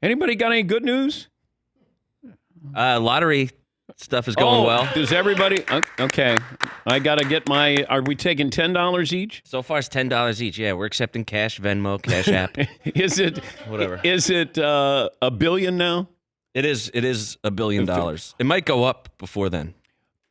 Anybody got any good news? Lottery stuff is going well. Does everybody? Okay. I got to get my. Are we taking $10 each? So far, it's $10 each. Yeah, we're accepting cash, Venmo, Cash App. Is it? Whatever. Is it $1 billion now? It is $1 billion. It might go up before then.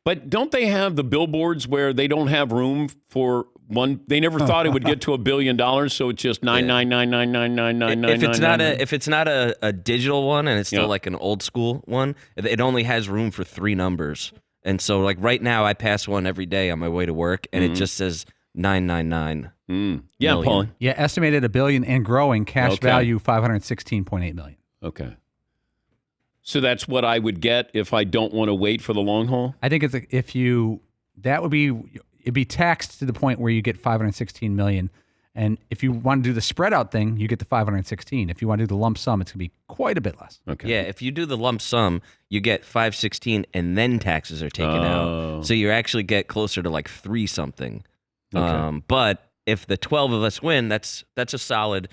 But don't they have the billboards where they don't have room for one? They never thought it would get to $1 billion, so it's just 999999999. If it's not a digital one and it's still like an old school one, it only has room for 3 numbers. And so, like right now, I pass one every day on my way to work, and it just says 999. Yeah, Paul. Yeah, estimated $1 billion and growing. Cash value $516.8 million. Okay. So that's what I would get if I don't want to wait for the long haul? I think it'd be taxed to the point where you get $516 million. And if you want to do the spread out thing, you get the $516. If you want to do the lump sum, it's going to be quite a bit less. Okay. Yeah, if you do the lump sum, you get $516 and then taxes are taken out. So you actually get closer to like 3 something. Okay. But if the 12 of us win, that's a solid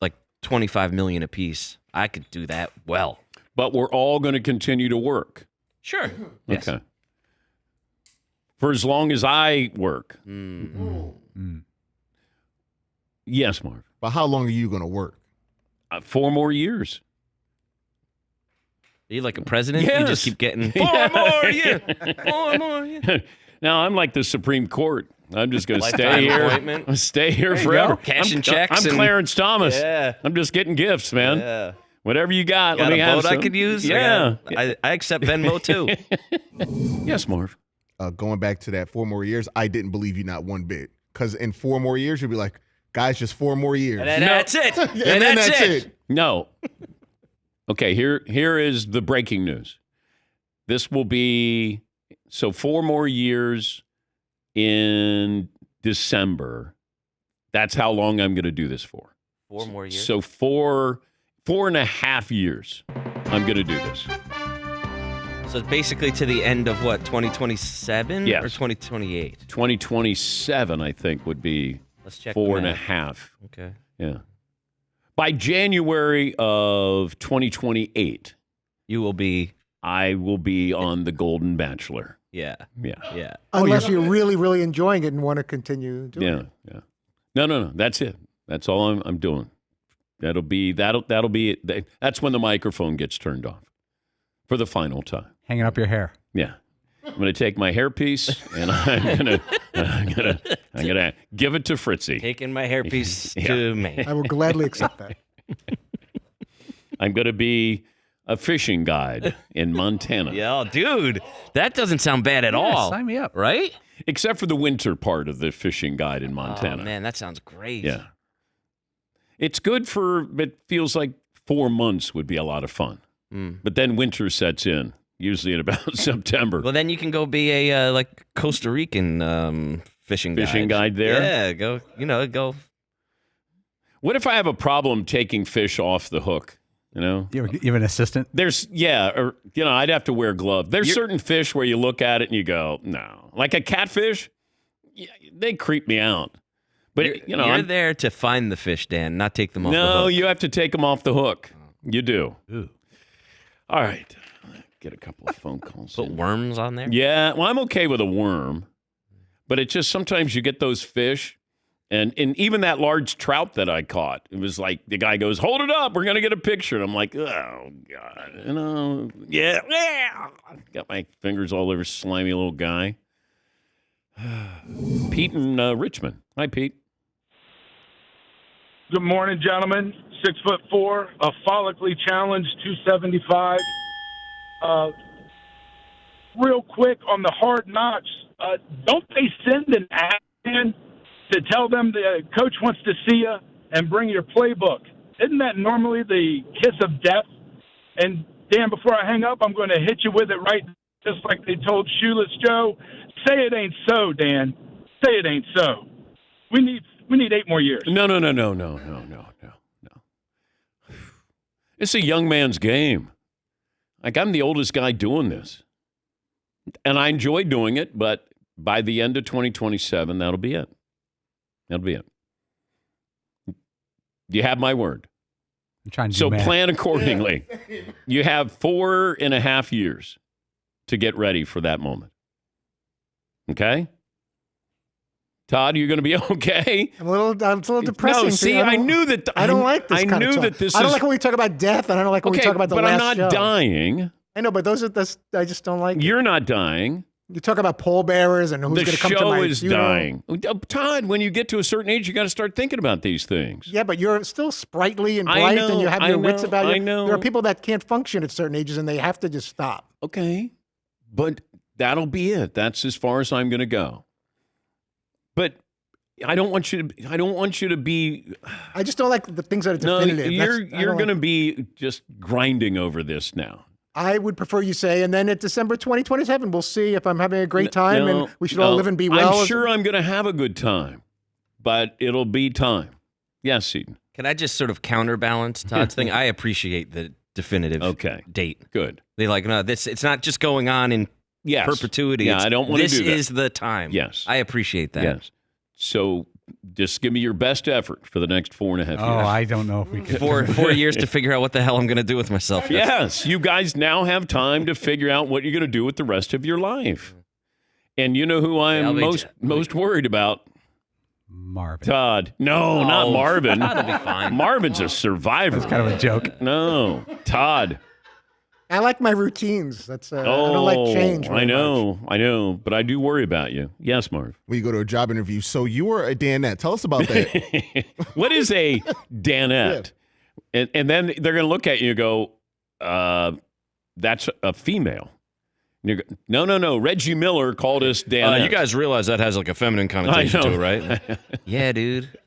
like $25 million apiece. I could do that well. But we're all going to continue to work. Sure. Yes. Okay. For as long as I work. Yes, Marv. But how long are you going to work? 4 more years. Are you like a president? Yes. You just keep getting 4 more years. 4 more years. Now I'm like the Supreme Court. I'm just going to stay Lifetime here. appointment. Stay here forever. Cashing checks. I'm Clarence Thomas. Yeah. I'm just getting gifts, man. Yeah. Whatever you got, Got let me a have boat some. I could use? Yeah. I accept Venmo too. Yes, Marv. Going back to that 4 more years, I didn't believe you not one bit. Because in 4 more years, you'll be like, guys, just 4 more years. And then that's it. And then that's it. No. Okay, here is the breaking news. This will be 4 more years in December. That's how long I'm going to do this for. 4 more years. So 4.5 years, I'm going to do this. So basically to the end of what, 2027 Yes. or 2028? 2027, I think, would be Let's check 4.5. Okay. Yeah. By January of 2028, I will be on The Golden Bachelor. Yeah. Yeah. Unless you're really, really enjoying it and want to continue doing it. Yeah. No. That's it. That's all I'm doing. That'll be it. That's when the microphone gets turned off for the final time. Hanging up your hair. Yeah. I'm going to take my hairpiece and I'm gonna give it to Fritzy. Taking my hairpiece to me. I will gladly accept that. I'm going to be a fishing guide in Montana. Yeah, dude, that doesn't sound bad at all. Sign me up. Right? Except for the winter part of the fishing guide in Montana. Oh, man, that sounds great. Yeah. It's good it feels like 4 months would be a lot of fun. But then winter sets in, usually in about September. Well, then you can go be a like Costa Rican fishing guide there? Yeah, go. What if I have a problem taking fish off the hook? You have an assistant? I'd have to wear gloves. There's certain fish where you look at it and you go, no. Like a catfish, they creep me out. But, you're I'm there to find the fish, Dan, not take them off the hook. No, you have to take them off the hook. You do. Ooh. All right. Get a couple of phone calls. Put worms on there? Yeah, well, I'm okay with a worm. But it's just sometimes you get those fish. And even that large trout that I caught, it was like the guy goes, hold it up, we're going to get a picture. And I'm like, oh, God. Yeah. Got my fingers all over slimy little guy. Pete in Richmond. Hi, Pete. Good morning, gentlemen. 6'4", a follically challenged 275. Real quick on the Hard Knocks, don't they send an ad in to tell them the coach wants to see you and bring your playbook? Isn't that normally the kiss of death? And Dan, before I hang up, I'm going to hit you with it right, just like they told Shoeless Joe. Say it ain't so, Dan. Say it ain't so. We need 8 more years. No. It's a young man's game. Like, I'm the oldest guy doing this. And I enjoy doing it, but by the end of 2027, that'll be it. That'll be it. You have my word. I'm trying to do So math. plan accordingly. You have 4.5 years to get ready for that moment. Okay? Todd, you're going to be okay? I'm a little depressing. No, see, I knew that. I don't like this I kind knew of talk. that this I don't is. like when we talk about death, and I don't like when we Okay, talk about the but last I'm not show. dying. I know, but I just don't like it. You're not dying. You talk about pallbearers and who's The going to come to show my is funeral. dying. Todd, when you get to a certain age, you got to start thinking about these things. Yeah, but you're still sprightly and I bright, know, and you have I your wits know, about you. I know. There are people that can't function at certain ages, and they have to just stop. Okay, but that'll be it. That's as far as I'm going to go. But I don't want you to. I don't want you to be. I just don't like the things that are No, definitive. you're going to be just grinding over this now. I would prefer you say, and then at December 2027, we'll see if I'm having a great time, No, and we should all live and be well. I'm sure I'm going to have a good time, but it'll be time. Yes, Seton. Can I just sort of counterbalance Todd's thing? I appreciate the definitive date. Good. They like, no, it's not just going on in Yes. perpetuity. Yeah, It's, I don't want to do that. This is the time. Yes. I appreciate that. Yes. So just give me your best effort for the next 4.5 years. Oh, I don't know if we could. 4 years to figure out what the hell I'm going to do with myself. Yes, you guys now have time to figure out what you're going to do with the rest of your life. And you know who I am most worried about? Marvin. Todd. No, not Marvin. That'll be fine. Marvin's a survivor. That's kind of a joke. No, Todd. I like my routines. That's I don't like change. very I know, but I do worry about you. Yes, Marv. When you go to a job interview, so you were a Danette. Tell us about that. What is a Danette? And then they're going to look at you and go, that's a female. And you go, no. Reggie Miller called us Danette. You guys realize that has like a feminine connotation to it, right? Yeah, dude.